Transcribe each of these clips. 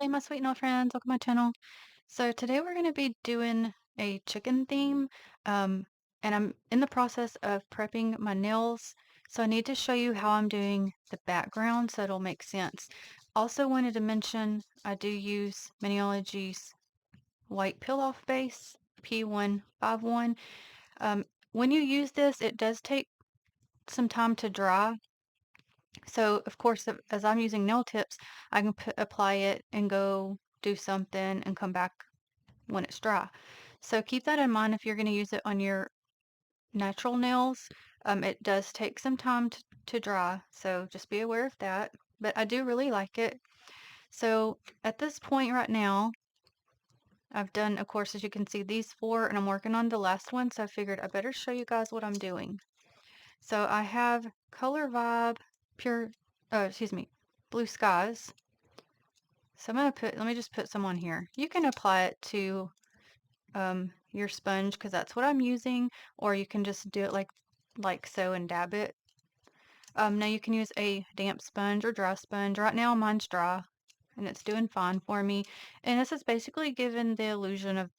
Hey, my sweet nail friends, welcome to my channel. So today we're going to be doing a chicken theme, um, and I'm in the process of prepping my nails. So I need to show you how I'm doing the background so it'll make sense. Also wanted to mention I do use Maniology's white peel-off base, P151. When you use this, it does take some time to dry. So, of course, as I'm using nail tips, I can apply it and go do something and come back when it's dry. So keep that in mind if you're going to use it on your natural nails. It does take some time to dry, so just be aware of that. But I do really like it. So at this point right now, I've done, of course, as you can see, these four, and I'm working on the last one, so I figured I better show you guys what I'm doing. So I have Color Vibe Pure, excuse me, Blue Skies. So I'm gonna let me just put some on here. You can apply it to your sponge because that's what I'm using, or you can just do it like so and dab it. Now you can use a damp sponge or dry sponge. Right now mine's dry and it's doing fine for me. And this is basically giving the illusion of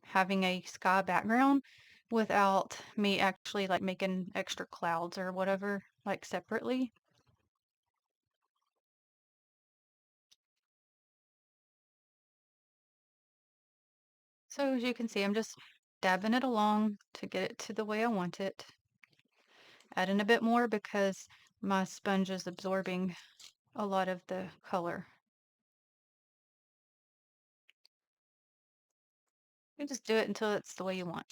having a sky background without me actually like making extra clouds or whatever like separately. So as you can see, I'm just dabbing it along to get it to the way I want it. Adding a bit more because my sponge is absorbing a lot of the color. You just do it until it's the way you want.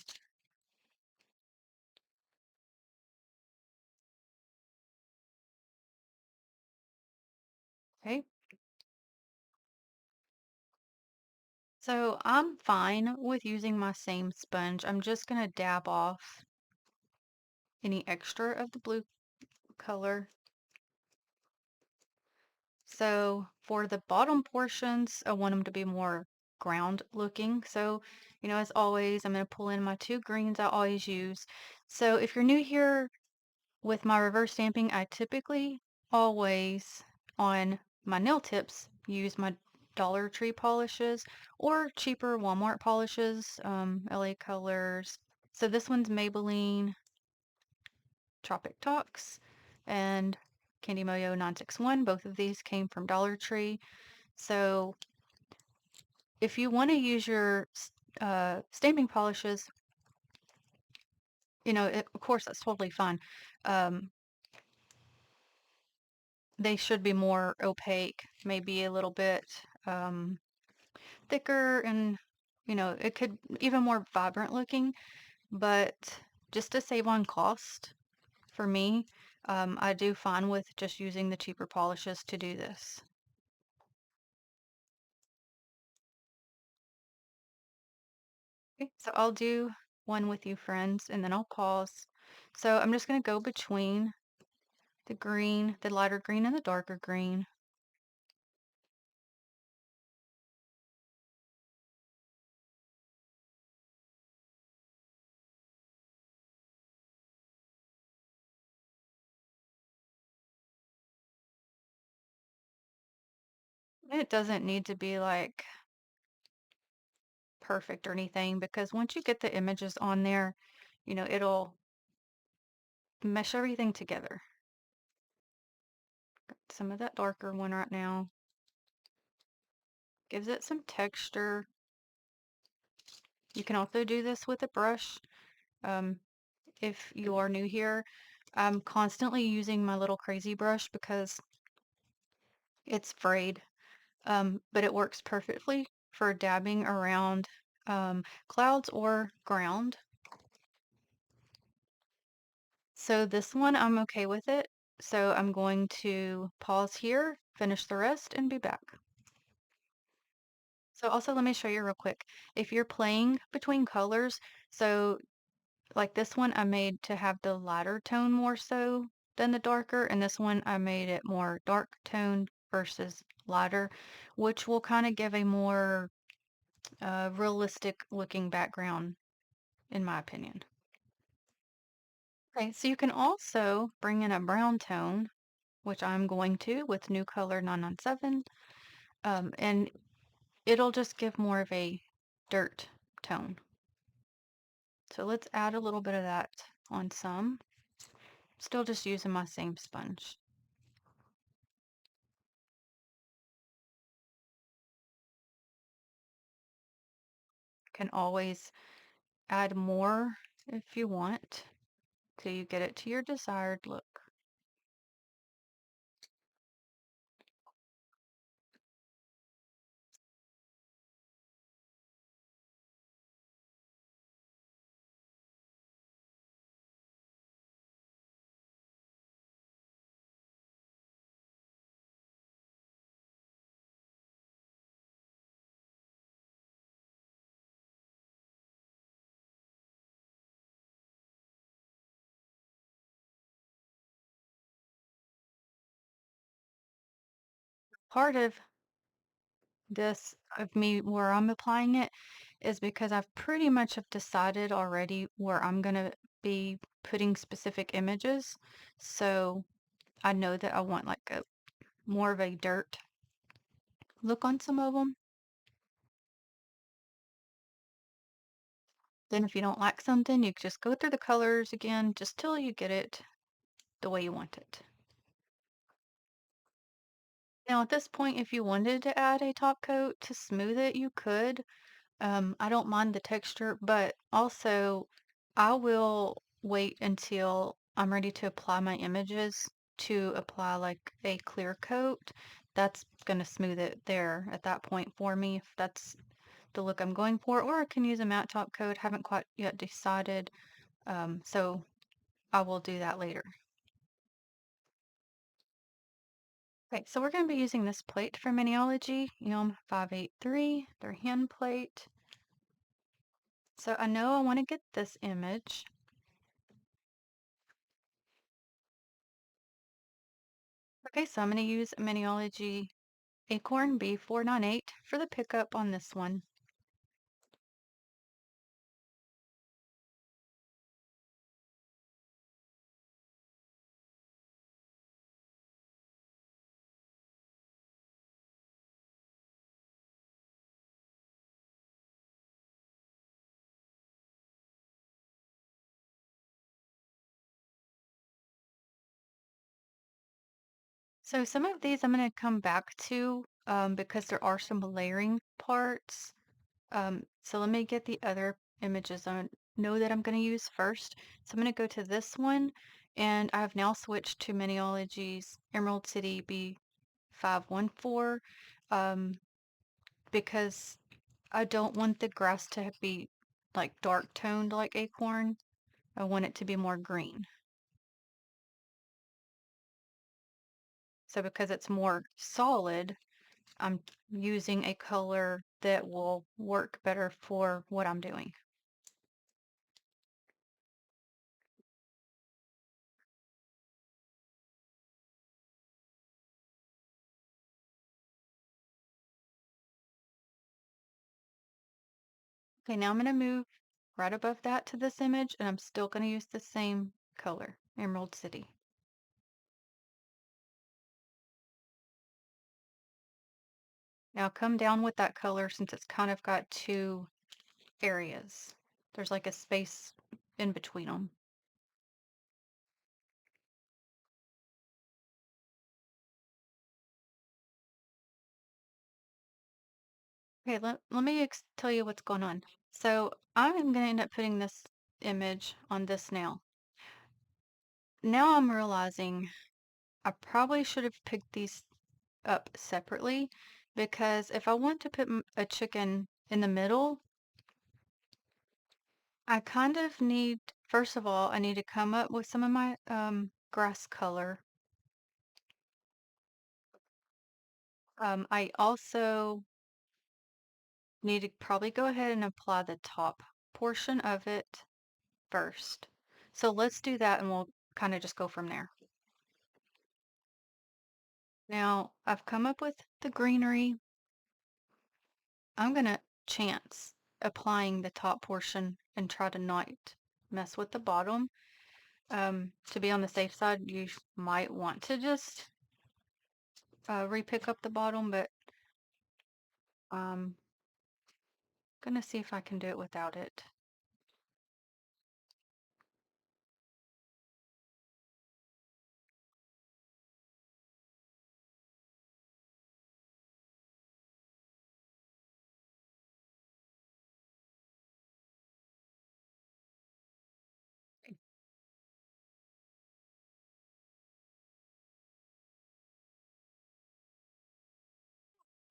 Okay, so I'm fine with using my same sponge. I'm just gonna dab off any extra of the blue color. So for the bottom portions, I want them to be more ground looking. So, as always, I'm going to pull in my two greens I always use. So if you're new here with my reverse stamping, I typically always on my nail tips use my Dollar Tree polishes or cheaper Walmart polishes, LA Colors. So this one's Maybelline Tropic Talks and Candy Moyo 961. Both of these came from Dollar Tree. So if you want to use your stamping polishes, of course, that's totally fine. Um, they should be more opaque, maybe a little bit um, thicker, and it could even more vibrant looking. But just to save on cost for me, I do fine with just using the cheaper polishes to do this. Okay, so I'll do one with you, friends, and then I'll pause. So I'm just going to go between the green, the lighter green, and the darker green. It doesn't need to be like perfect or anything because once you get the images on there, it'll mesh everything together. Got some of that darker one right now. Gives it some texture. You can also do this with a brush. Um, if you are new here, I'm constantly using my little crazy brush because it's frayed, but it works perfectly for dabbing around clouds or ground. So this one, I'm okay with it. So I'm going to pause here, finish the rest, and be back. So also let me show you real quick. If you're playing between colors, so like this one I made to have the lighter tone more so than the darker, and this one I made it more dark tone versus lighter, which will kind of give a more realistic looking background, in my opinion. Okay, so you can also bring in a brown tone, which I'm going to with new color 997. And it'll just give more of a dirt tone. So let's add a little bit of that on some. Still just using my same sponge. Can always add more if you want till you get it to your desired look. Part of this, of me where I'm applying it, is because I've pretty much have decided already where I'm gonna be putting specific images. So I know that I want like a more of a dirt look on some of them. Then if you don't like something, you just go through the colors again just till you get it the way you want it. Now at this point, if you wanted to add a top coat to smooth it, you could. I don't mind the texture, but also I will wait until I'm ready to apply my images to apply like a clear coat. That's gonna smooth it there at that point for me if that's the look I'm going for, or I can use a matte top coat. Haven't quite yet decided. So I will do that later. Okay, so we're going to be using this plate from Mineology, EOM 583, their hand plate. So I know I want to get this image. Okay, so I'm going to use Mineology Acorn B498 for the pickup on this one. So some of these I'm going to come back to because there are some layering parts. So let me get the other images I know that I'm going to use first. So I'm going to go to this one, and I've now switched to Mineology's Emerald City B514 because I don't want the grass to be like dark toned like Acorn. I want it to be more green. So because it's more solid, I'm using a color that will work better for what I'm doing. Okay, now I'm going to move right above that to this image, and I'm still going to use the same color, Emerald City. Now come down with that color since it's kind of got two areas. There's like a space in between them. Okay, let me tell you what's going on. So I'm going to end up putting this image on this now. Now I'm realizing I probably should have picked these up separately because if I want to put a chicken in the middle, I kind of need, first of all, I need to come up with some of my grass color. I also need to probably go ahead and apply the top portion of it first. So let's do that and we'll kind of just go from there. Now I've come up with the greenery. I'm gonna chance applying the top portion and try to not mess with the bottom. To be on the safe side, you might want to just re-pick up the bottom, but Gonna see if I can do it without it.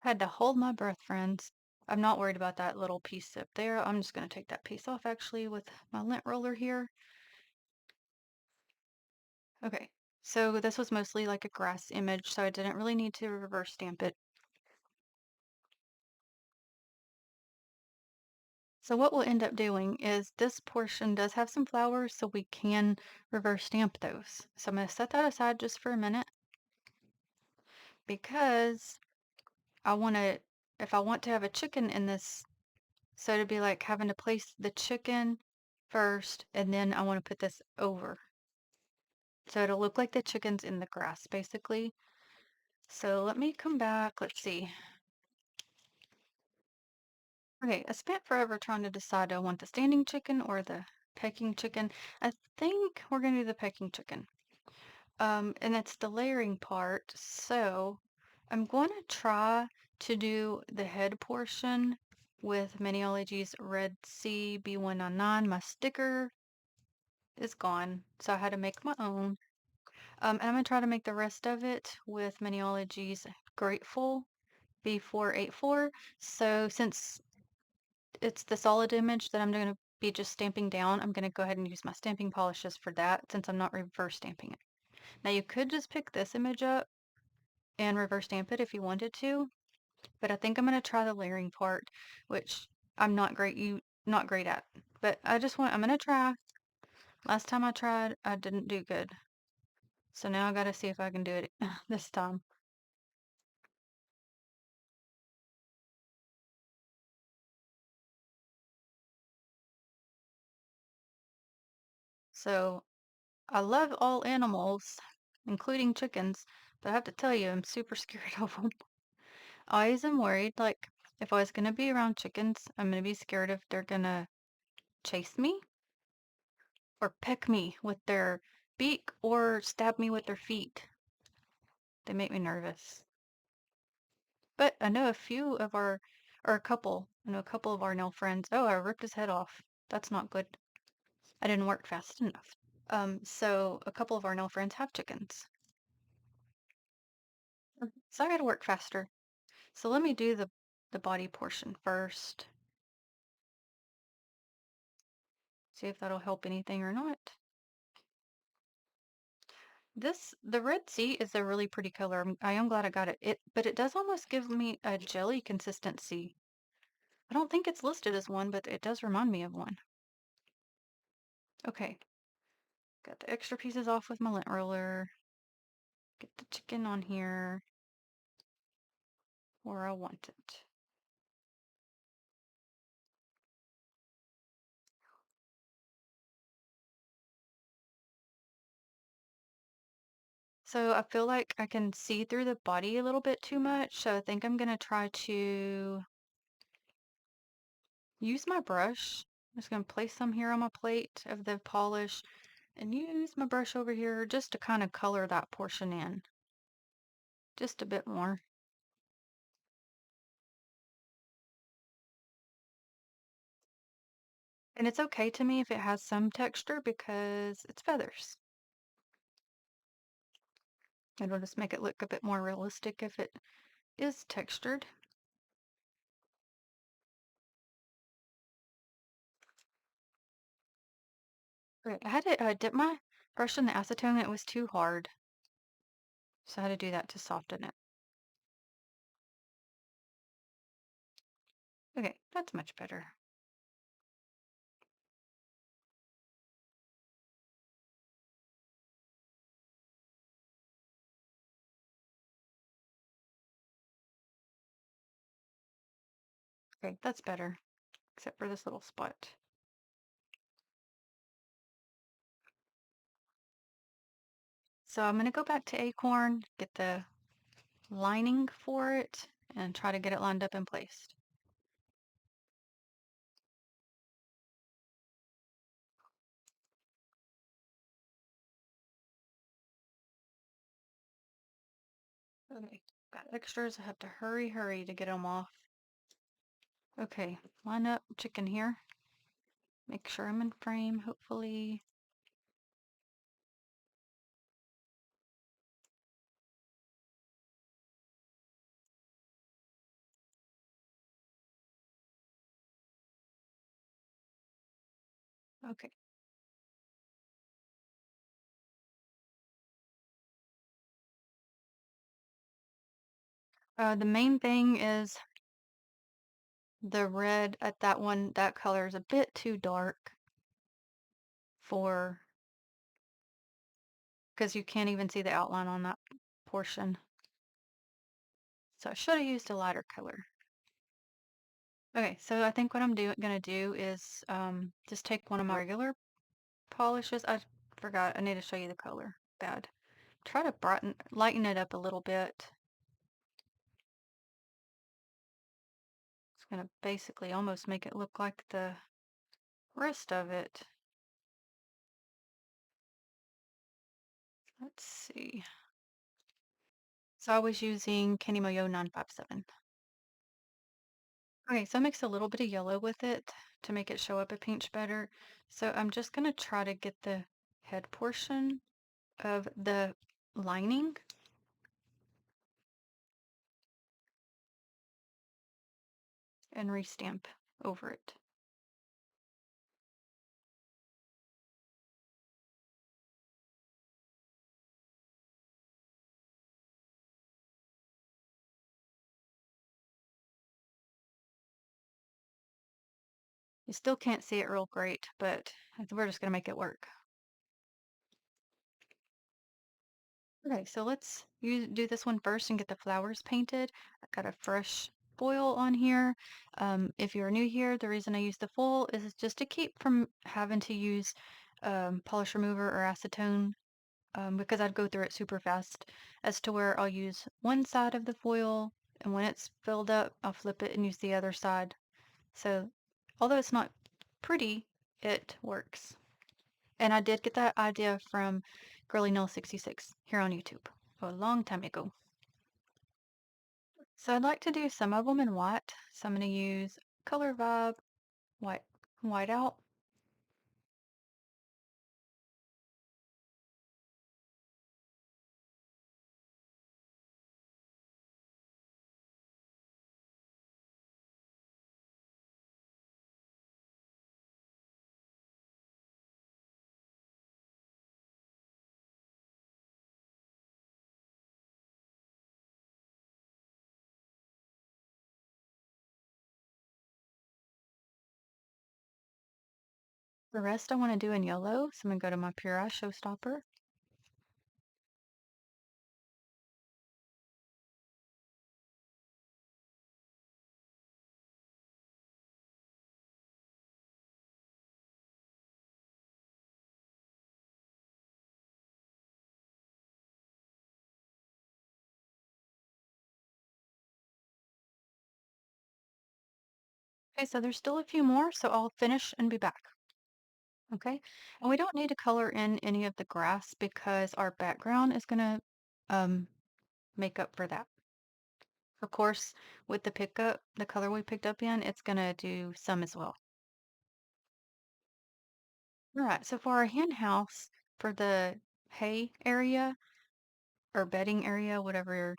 Had to hold my breath, friends. I'm not worried about that little piece up there. I'm just gonna take that piece off actually with my lint roller here. Okay, so this was mostly like a grass image, so I didn't really need to reverse stamp it. So what we'll end up doing is this portion does have some flowers, so we can reverse stamp those. So I'm going to set that aside just for a minute because I want to, if I want to have a chicken in this, so it'd be like having to place the chicken first, and then I want to put this over. So it'll look like the chicken's in the grass, basically. So let me come back. Let's see. Okay, I spent forever trying to decide do I want the standing chicken or the pecking chicken. I think we're going to do the pecking chicken. And it's the layering part. So I'm going to try to do the head portion with Maniology's Red Sea B199. My sticker is gone, so I had to make my own. And I'm going to try to make the rest of it with Maniology's Grateful B484. So since it's the solid image that I'm going to be just stamping down, I'm going to go ahead and use my stamping polishes for that since I'm not reverse stamping it. Now you could just pick this image up and reverse stamp it if you wanted to, but I think I'm going to try the layering part, which I'm not great at. But I'm going to try. Last time I tried, I didn't do good. So now I got to see if I can do it this time. So I love all animals, including chickens, but I have to tell you, I'm super scared of them. I always am worried, like, if I was going to be around chickens, I'm going to be scared if they're going to chase me or peck me with their beak or stab me with their feet. They make me nervous. But I know a few of our, or a couple, I know a couple of our nail friends. Oh, I ripped his head off. That's not good. I didn't work fast enough. So a couple of our nail friends have chickens. So I gotta work faster. So let me do the body portion first. See if that'll help anything or not. The Red Sea is a really pretty color. I am glad I got it. But it does almost give me a jelly consistency. I don't think it's listed as one, but it does remind me of one. Okay, got the extra pieces off with my lint roller. Get the chicken on here where I want it. So I feel like I can see through the body a little bit too much, so I think I'm gonna try to use my brush. I'm just gonna place some here on my plate of the polish and use my brush over here just to kind of color that portion in just a bit more. And it's okay to me if it has some texture because it's feathers. It'll just make it look a bit more realistic if it is textured. Right, I had to dip my brush in the acetone. It was too hard, so I had to do that to soften it. Okay, that's much better. Okay, that's better, except for this little spot. So I'm gonna go back to Acorn, get the lining for it, and try to get it lined up and placed. Okay, got extras. I have to hurry to get them off. Okay, line up chicken here. Make sure I'm in frame, hopefully. Okay. The main thing is the red at that one, that color is a bit too dark for, because you can't even see the outline on that portion. So I should have used a lighter color. Okay, so I think what I'm gonna do is just take one of my regular polishes. I forgot, I need to show you the color. Bad. Try to lighten it up a little bit. It's gonna basically almost make it look like the rest of it. Let's see. So I was using Candy Moyo 957. Okay, so I mixed a little bit of yellow with it to make it show up a pinch better. So I'm just gonna try to get the head portion of the lining and restamp over it. You still can't see it real great, but we're just gonna make it work. Okay, so let's do this one first and get the flowers painted. I've got a fresh foil on here. If you're new here, the reason I use the foil is just to keep from having to use polish remover or acetone because I'd go through it super fast as to where I'll use one side of the foil and when it's filled up, I'll flip it and use the other side. So although it's not pretty, it works. And I did get that idea from Girly Nail 66 here on YouTube a long time ago. So I'd like to do some of them in white. So I'm going to use Color Vibe White Whiteout. The rest I want to do in yellow. So I'm going to go to my Pure Eye Showstopper. Okay, so there's still a few more, so I'll finish and be back. Okay, and we don't need to color in any of the grass because our background is going to um, make up for that. Of course, with the pickup, the color we picked up in, it's going to do some as well. All right, so for our hen house, for the hay area or bedding area, whatever,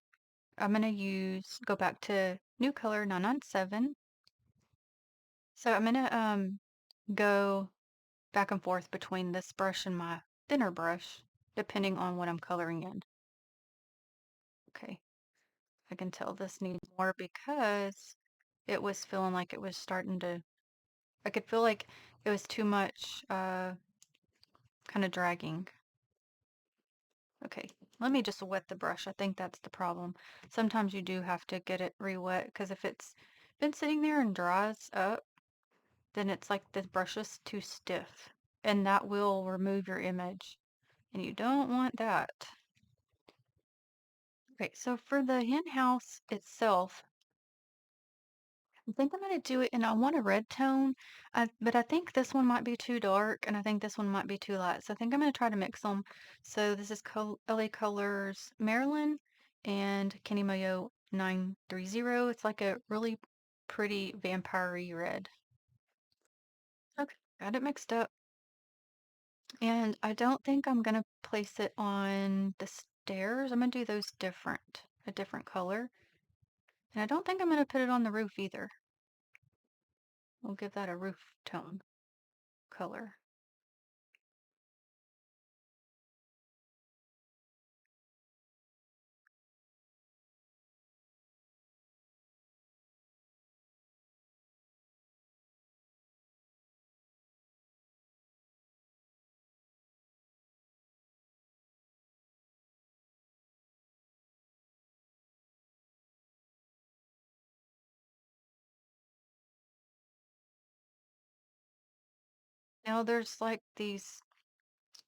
I'm going to go back to new color 997. So I'm going to go back and forth between this brush and my thinner brush, depending on what I'm coloring in. Okay, I can tell this needs more because it was feeling like it was starting to, I could feel like it was too much, kind of dragging. Okay, let me just wet the brush. I think that's the problem. Sometimes you do have to get it re-wet because if it's been sitting there and dries up, then it's like the brush is too stiff and that will remove your image and you don't want that. Okay, so for the hen house itself, I think I'm gonna do it and I want a red tone, but I think this one might be too dark and I think this one might be too light. So I think I'm gonna try to mix them. So this is LA Colors Maryland and Kenny Mayo 930. It's like a really pretty vampire-y red. Okay, got it mixed up. And I don't think I'm gonna place it on the stairs. I'm gonna do those different, a different color. And I don't think I'm gonna put it on the roof either. We'll give that a roof tone color. Now there's like these,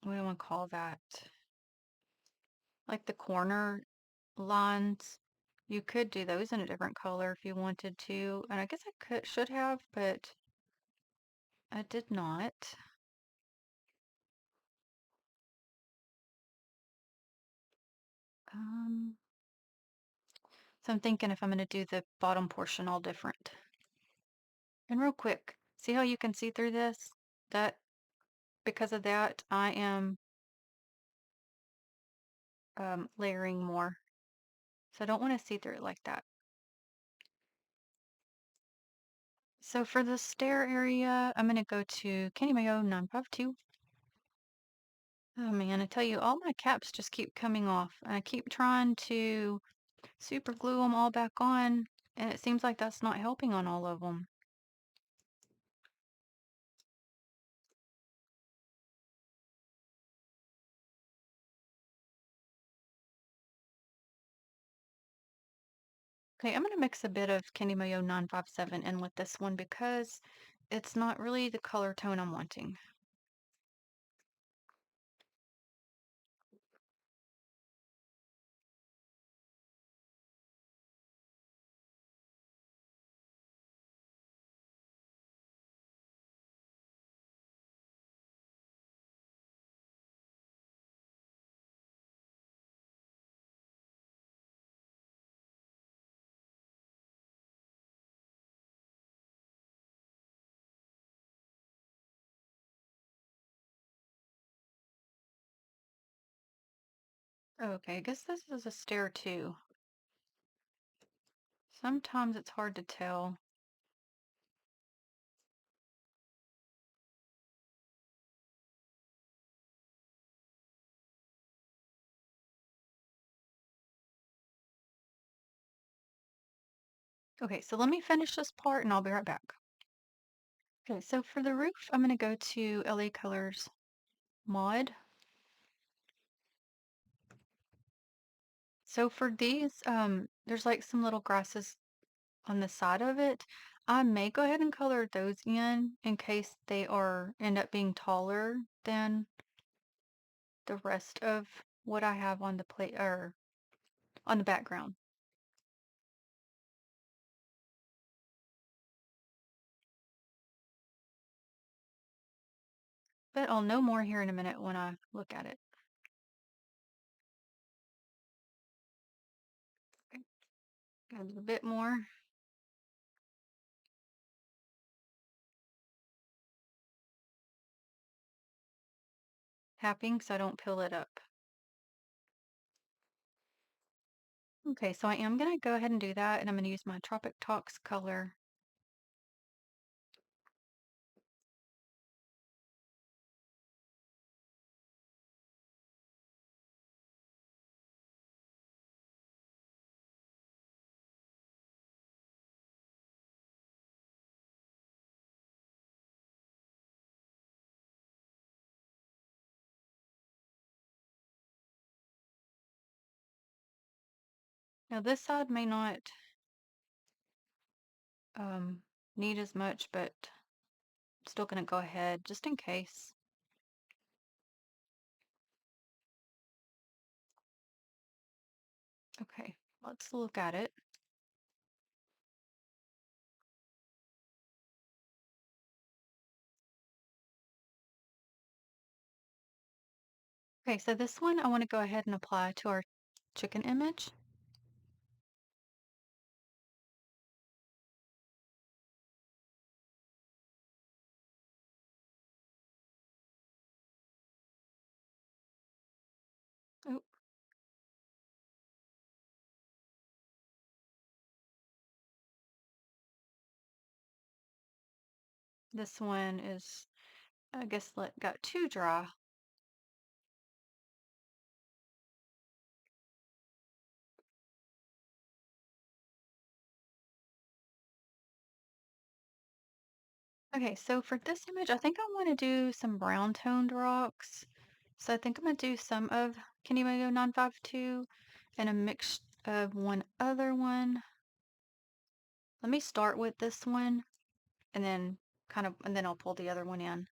what do I want to call that? Like the corner lines. You could do those in a different color if you wanted to. And I guess I should have, but I did not. Um, so I'm thinking if I'm going to do the bottom portion all different. And real quick, see how you can see through this? That because of that, I am layering more. So I don't want to see through it like that. So for the stair area, I'm going to go to Kenny Mayo 952. Oh man, I tell you, all my caps just keep coming off. And I keep trying to super glue them all back on, and it seems like that's not helping on all of them. Okay, I'm going to mix a bit of Candy Mayo 957 in with this one because it's not really the color tone I'm wanting. Okay, I guess this is a stair too. Sometimes it's hard to tell. Okay, so let me finish this part and I'll be right back. Okay, so for the roof, I'm going to go to LA Colors Mod. So for these, there's like some little grasses on the side of it. I may go ahead and color those in case they are end up being taller than the rest of what I have on the plate or on the background. But I'll know more here in a minute when I look at it. Okay, got a little bit more tapping so I don't peel it up. Okay, so I am gonna go ahead and do that, and I'm gonna use my Tropic Talks color. Now this side may not um, need as much, but I'm still gonna go ahead just in case. Okay, let's look at it. Okay, so this one I want to go ahead and apply to our chicken image. Oh, this one is, I guess, got too dry. Okay, so for this image, I think I want to do some brown toned rocks. So I think I'm gonna do some of Kenny Mango 952 and a mix of one other one. Let me start with this one and then and then I'll pull the other one in.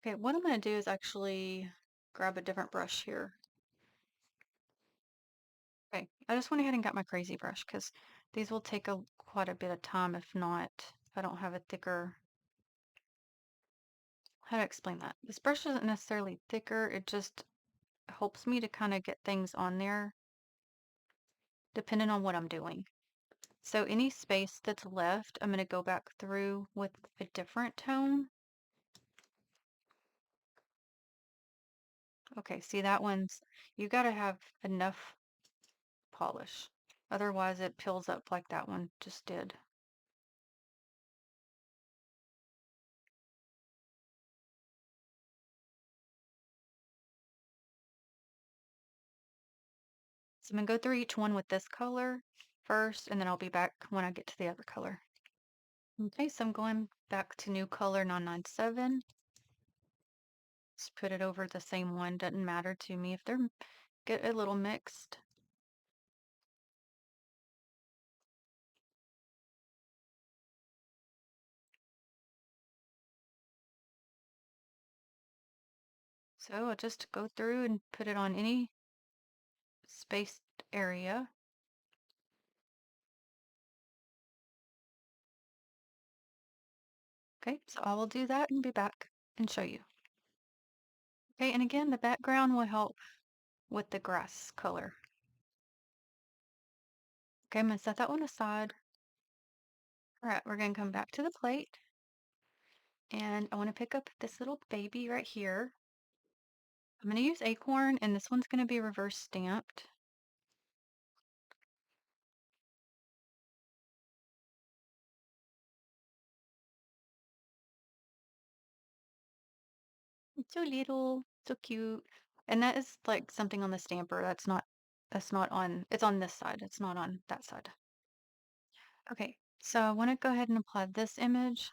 Okay, what I'm gonna do is actually grab a different brush here. Okay, I just went ahead and got my crazy brush because these will take quite a bit of time if I don't have a thicker, how to explain that? This brush isn't necessarily thicker, it just helps me to kind of get things on there depending on what I'm doing. So any space that's left, I'm going to go back through with a different tone. Okay, see that one's, you got to have enough polish. Otherwise it peels up like that one just did. So I'm going to go through each one with this color first, and then I'll be back when I get to the other color. Okay, so I'm going back to new color 997. Just put it over the same one. Doesn't matter to me if they're get a little mixed. So I'll just go through and put it on any spaced area. Okay, so I will do that and be back and show you. Okay, and again, the background will help with the grass color. Okay, I'm gonna set that one aside. All right, we're gonna come back to the plate and I wanna pick up this little baby right here. I'm gonna use Acorn and this one's gonna be reverse stamped. It's so little, so cute. And that is like something on the stamper. That's not on, it's on this side. It's not on that side. Okay, so I want to go ahead and apply this image.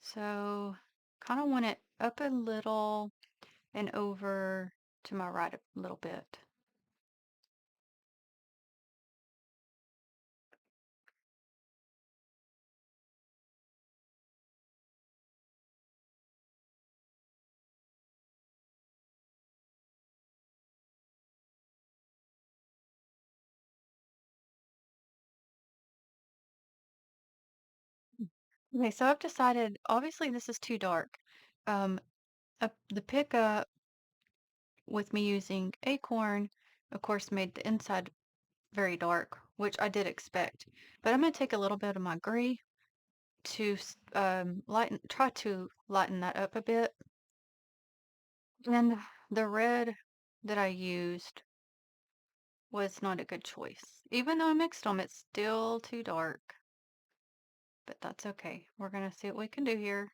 So kind of want it up a little and over to my right a little bit. Okay, so I've decided, obviously this is too dark. Um, the pickup with me using Acorn, of course, made the inside very dark, which I did expect. But I'm going to take a little bit of my gray to try to lighten that up a bit. And the red that I used was not a good choice. Even though I mixed them, it's still too dark. But that's okay. We're gonna see what we can do here.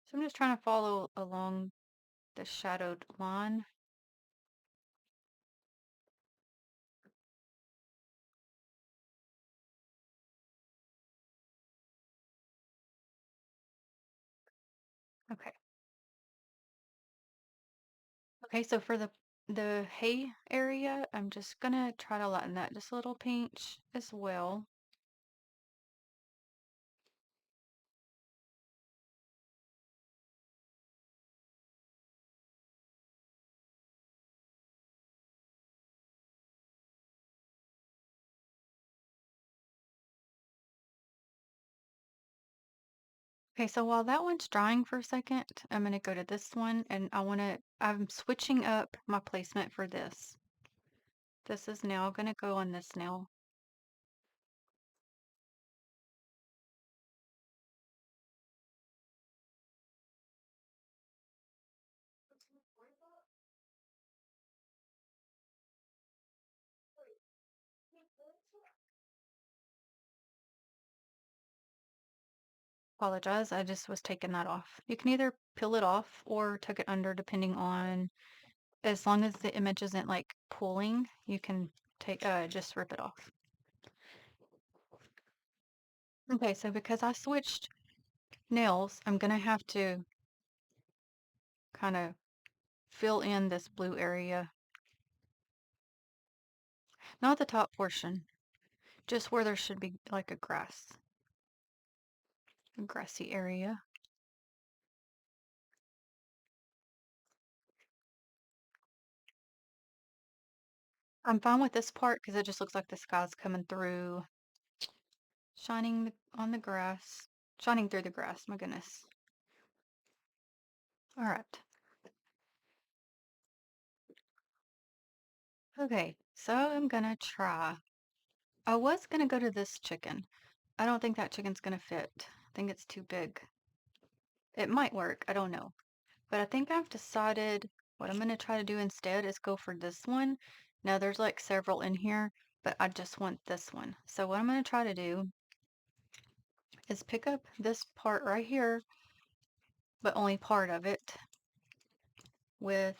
So I'm just trying to follow along the shadowed line. Okay. Okay, so for the hay area, I'm just gonna try to lighten that just a little pinch as well. Okay, so while that one's drying for a second, I'm gonna go to this one and I'm switching up my placement for this. This is now gonna go on this nail. Apologize, I just was taking that off. You can either peel it off or tuck it under depending on, as long as the image isn't like pulling, you can just rip it off. Okay, so because I switched nails, I'm gonna have to kind of fill in this blue area. Not the top portion, just where there should be like a grassy area. I'm fine with this part because it just looks like the sky's coming through, on the grass, shining through the grass. My goodness. All right. Okay, so I'm gonna try. I was gonna go to this chicken. I don't think that chicken's gonna fit. I think it's too big. It might work, I don't know. But I think I've decided what I'm gonna try to do instead is go for this one. Now there's like several in here, but I just want this one. So what I'm gonna try to do is pick up this part right here, but only part of it with,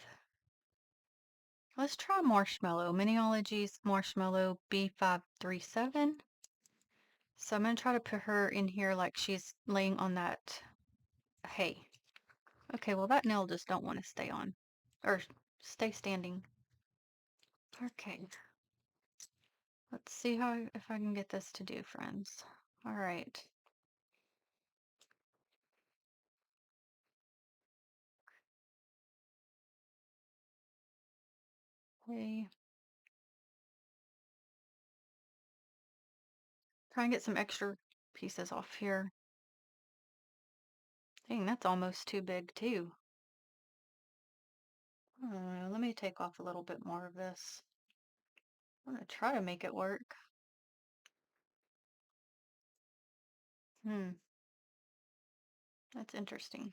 let's try Marshmallow, Miniology's Marshmallow B537. So I'm gonna try to put her in here like she's laying on that hay. Okay, well that nail just don't want to stay on, or stay standing. Okay, let's see if I can get this to do, friends. All right. Okay. Try and get some extra pieces off here. Dang, that's almost too big too. Let me take off a little bit more of this. I'm gonna try to make it work. Hmm, that's interesting.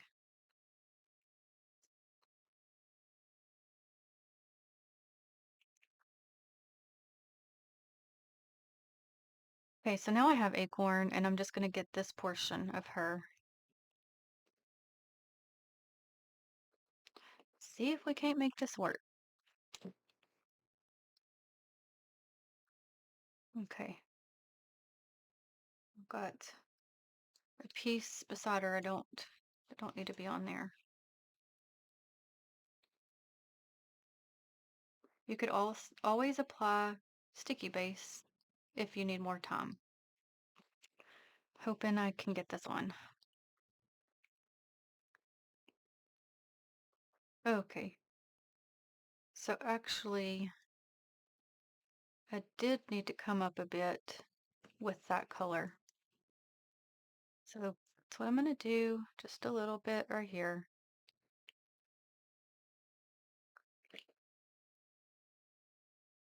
Okay, so now I have Acorn, and I'm just gonna get this portion of her. See if we can't make this work. Okay, I've got a piece beside her. I don't need to be on there. You could always apply sticky base if you need more time. Hoping I can get this on. Okay, so actually, I did need to come up a bit with that color. So that's what I'm gonna do, just a little bit right here.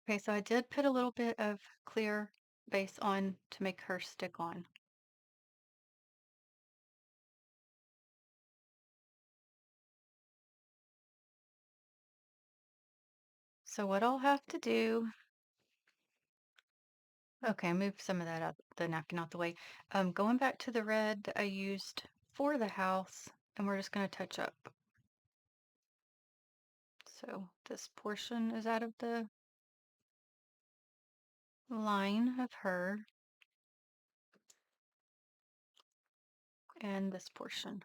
Okay, so I did put a little bit of clear base on to make her stick on. So what I'll have to do, okay, move some of that out, the napkin out the way. Going back to the red that I used for the house, and we're just gonna touch up. So this portion is out of the line of her, and this portion.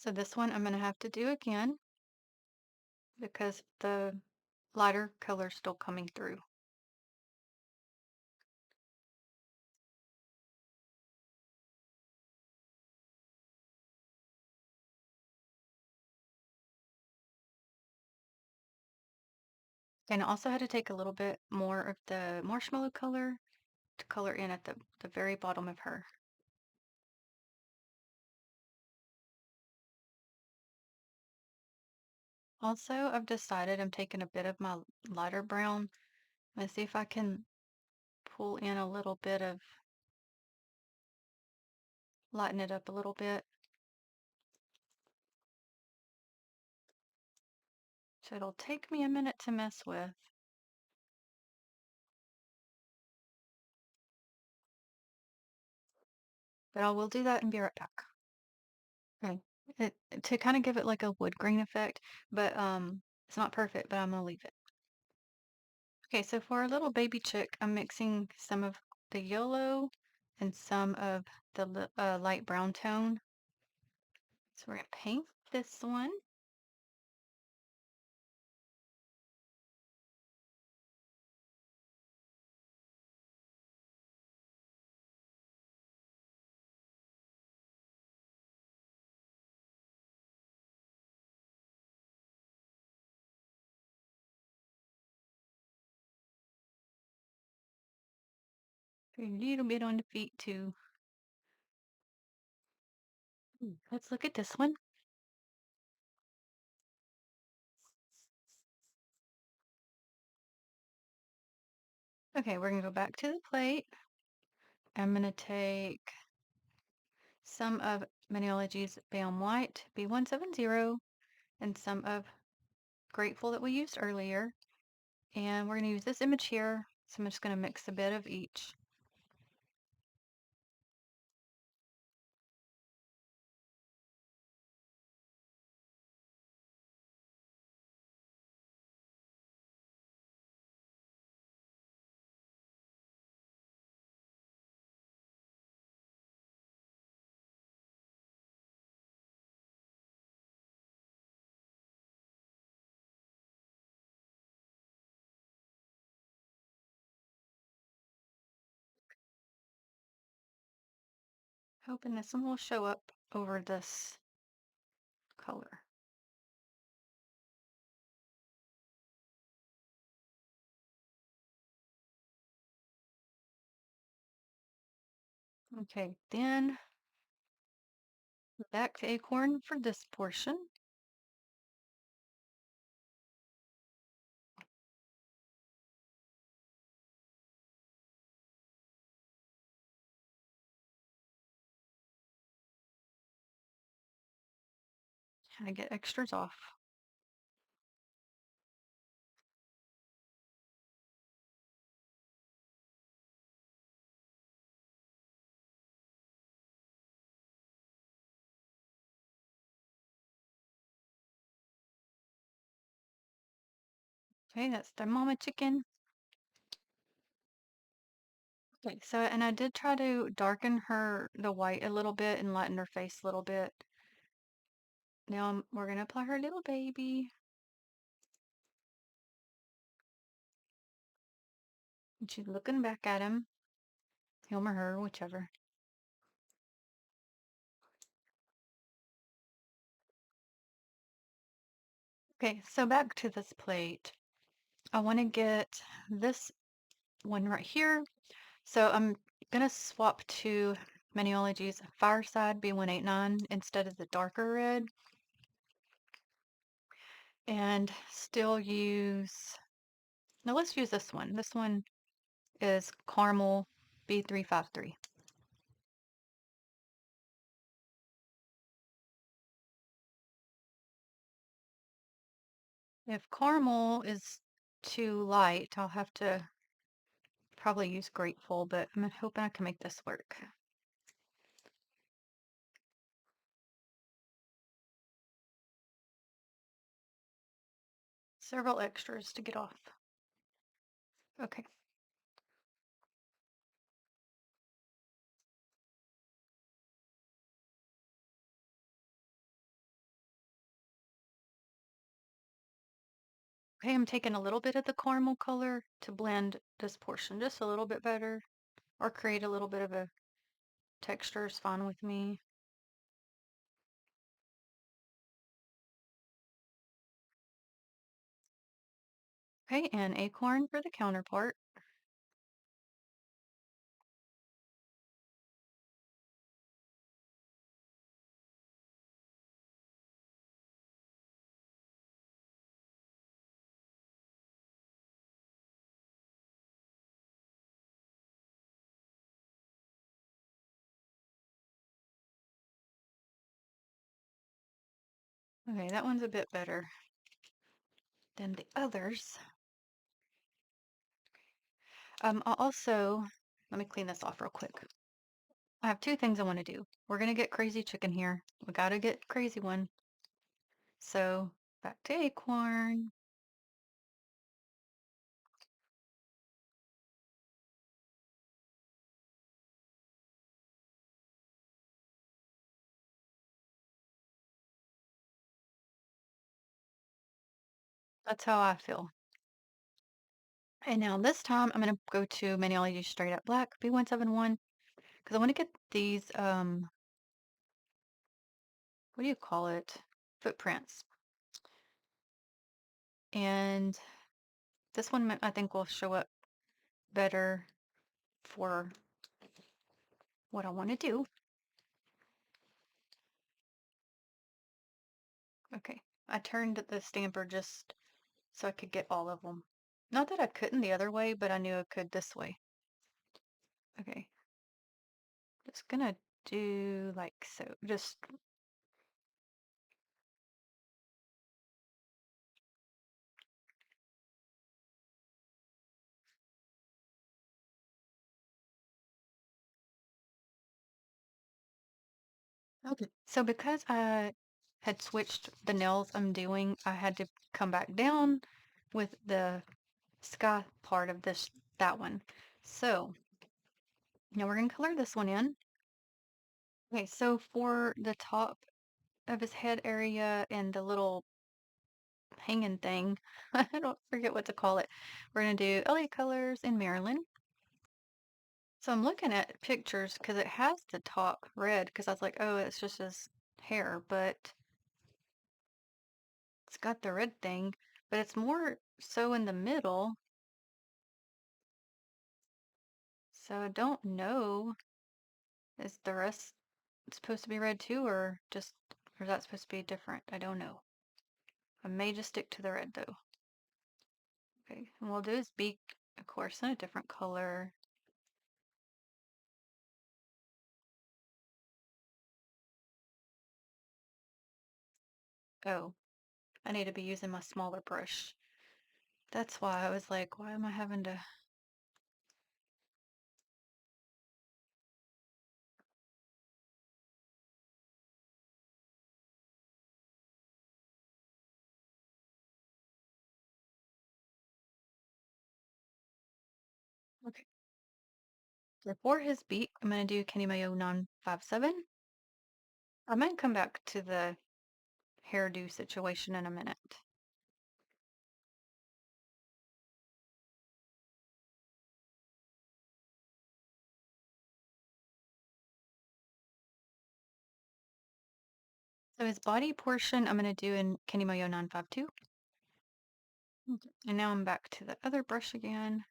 So this one I'm going to have to do again because the lighter color's still coming through. And I also had to take a little bit more of the marshmallow color to color in at the very bottom of her. Also, I've decided I'm taking a bit of my lighter brown. Let's see if I can pull in a little bit of, lighten it up a little bit. So it'll take me a minute to mess with, but I will do that and be right back. Okay. To kind of give it like a wood grain effect, but it's not perfect, but I'm gonna leave it. Okay, so for our little baby chick, I'm mixing some of the yellow and some of the light brown tone. So we're gonna paint this one. A little bit on the feet too. Let's look at this one. Okay, we're gonna go back to the plate. I'm gonna take some of Manology's Bam White B170 and some of Grateful that we used earlier. And we're gonna use this image here. So I'm just gonna mix a bit of each. Hoping this one will show up over this color. Okay, then back to Acorn for this portion. I get extras off. Okay, that's the mama chicken. Okay, so and I did try to darken the white a little bit and lighten her face a little bit. Now we're gonna apply her little baby. And she's looking back at him, him or her, whichever. Okay, so back to this plate. I want to get this one right here. So I'm gonna swap to Maniology's Fireside B189 instead of the darker red, and still use, no, let's use this one. This one is Caramel B353. If caramel is too light, I'll have to probably use Grateful, but I'm hoping I can make this work. Several extras to get off. Okay. Okay, I'm taking a little bit of the caramel color to blend this portion just a little bit better or create a little bit of a texture is fine with me. Okay, and Acorn for the counterpart. Okay, that one's a bit better than the others. I'll also, let me clean this off real quick. I have two things I want to do. We're gonna get crazy chicken here. We gotta get crazy one. So back to Acorn. That's how I feel. And now this time I'm gonna go to Mini LED Straight Up Black B171 because I want to get these what do you call it? Footprints. And this one I think will show up better for what I want to do. Okay, I turned the stamper just so I could get all of them. Not that I couldn't the other way, but I knew I could this way. Okay, just gonna do like so. Just okay. So because I had switched the nails I'm doing, I had to come back down with the sky part of that one. So now we're gonna color this one in. Okay, so for the top of his head area and the little hanging thing, I don't forget what to call it. We're gonna do LA colors in Maryland. So I'm looking at pictures because it has the top red because I was like, oh, it's just his hair, but it's got the red thing, but it's more so in the middle. So I don't know. Is the rest supposed to be red too, or is that supposed to be different? I don't know. I may just stick to the red though. Okay, and we'll do his beak, of course, in a different color. Oh, I need to be using my smaller brush. That's why I was like, why am I having to... Okay. So for his beak, I'm going to do Kenny Mayo 957. I might come back to the hairdo situation in a minute. So his body portion, I'm going to do in Kenny Mayo 952. Okay. And now I'm back to the other brush again.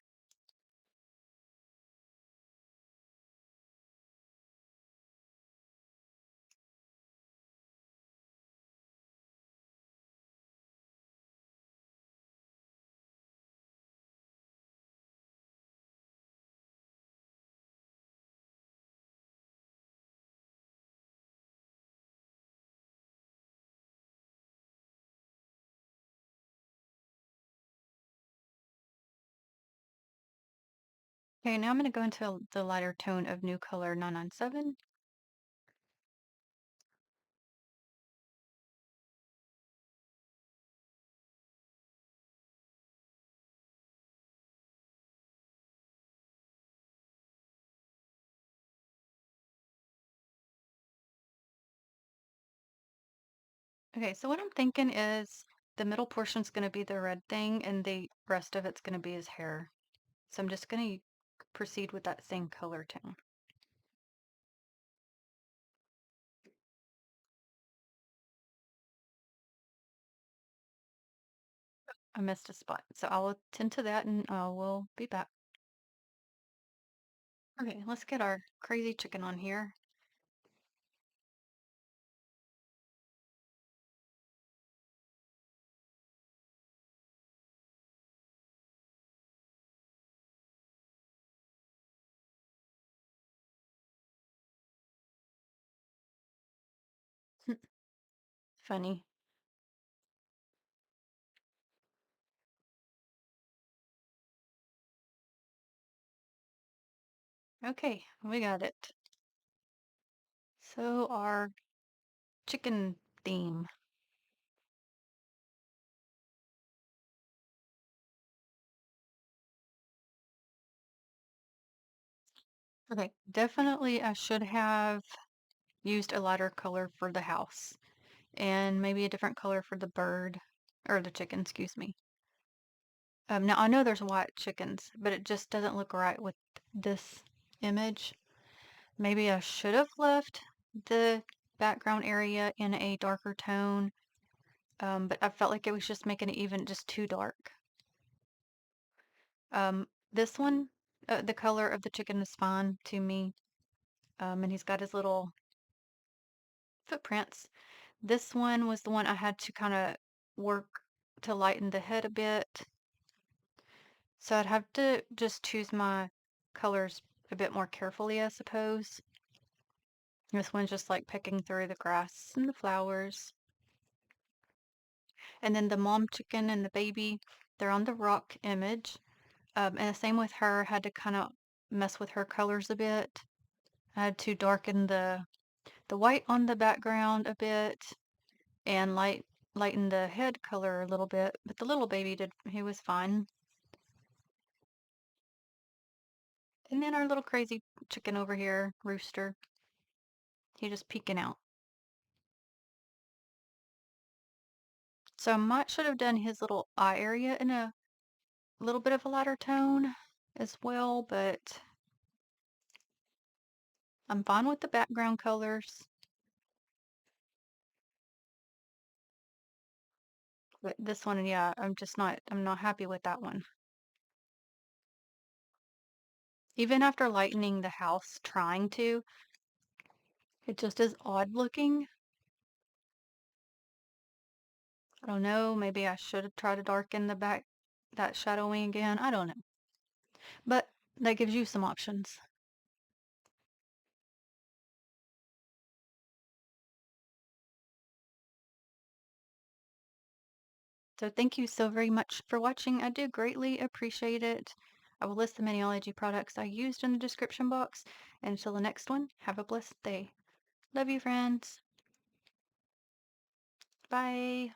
Okay, now I'm going to go into the lighter tone of New Color 997. Okay, so what I'm thinking is the middle portion's gonna be the red thing, and the rest of it's gonna be his hair. So I'm just gonna proceed with that same color tone. I missed a spot. So I'll attend to that and we'll be back. Okay, let's get our crazy chicken on here. Funny. Okay, we got it. So our chicken theme. Okay, definitely I should have used a lighter color for the house and maybe a different color for the bird or the chicken, excuse me. Now I know there's white chickens, but it just doesn't look right with this image. Maybe I should have left the background area in a darker tone, but I felt like it was just making it even just too dark. This one, the color of the chicken is fine to me, and he's got his little footprints. This one was the one I had to kind of work to lighten the head a bit. So I'd have to just choose my colors a bit more carefully, I suppose. This one's just like picking through the grass and the flowers. And then the mom chicken and the baby, they're on the rock image. And the same with her, had to kind of mess with her colors a bit. I had to darken the white on the background a bit and lighten the head color a little bit. But the little baby did, he was fine. And then our little crazy chicken over here, Rooster, he just peeking out. So I might should have done his little eye area in a little bit of a lighter tone as well, but I'm fine with the background colors. But this one, yeah, I'm not happy with that one. Even after lightening the house, trying to, it just is odd looking. I don't know, maybe I should have tried to darken the back, that shadowing again. I don't know. But that gives you some options. So thank you so very much for watching. I do greatly appreciate it. I will list the Maniology products I used in the description box. And until the next one, have a blessed day. Love you, friends. Bye.